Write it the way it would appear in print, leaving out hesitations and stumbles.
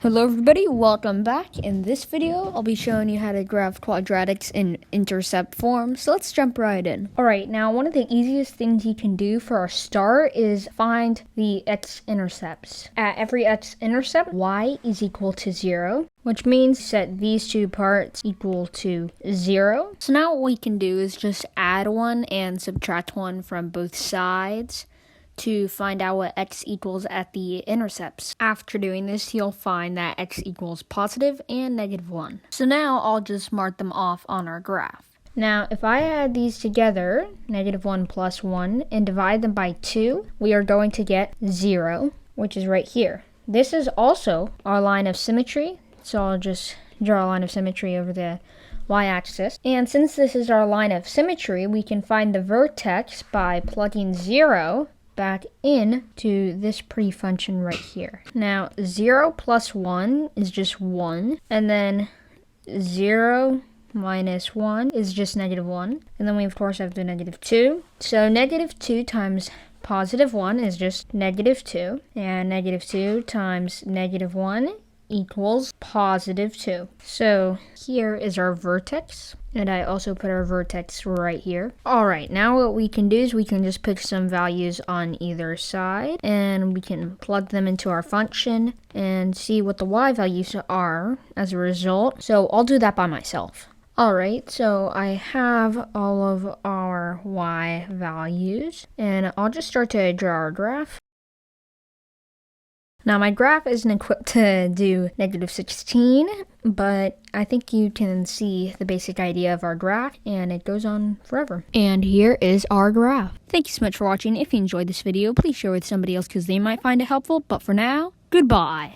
Hello everybody, welcome back. In this video, I'll be showing you how to graph quadratics in INTERCEPT form, so let's jump right in. Alright, now one of the easiest things you can do for a start is find the x-intercepts. At every x-intercept, y is equal to 0, which means set these two parts equal to 0. So now what we can do is just add 1 and subtract 1 from both sides to find out what x equals at the intercepts. After doing this, you'll find that x equals positive and negative 1. So now I'll just mark them off on our graph. Now, if I add these together, negative 1 plus 1, and divide them by 2, we are going to get 0, which is right here. This is also our line of symmetry, so I'll just draw a line of symmetry over the y-axis. And since this is our line of symmetry, we can find the vertex by plugging 0 back in to this pretty function right here. Now 0 plus 1 is just 1, and then 0 minus 1 is just negative 1, and then we of course have the negative 2. So negative 2 times positive 1 is just negative 2, and negative 2 times negative 1 equals positive 2. So here is our vertex, and I also put our vertex right here. Alright, now what we can do is we can just pick some values on either side, and we can plug them into our function and see what the y values are as a result. So I'll do that by myself. Alright, so I have all of our y values, and I'll just start to draw our graph. Now my graph isn't equipped to do negative 16, but I think you can see the basic idea of our graph, and it goes on forever. And here is our graph. Thank you so much for watching. If you enjoyed this video, please share with somebody else because they might find it helpful. But for now, goodbye.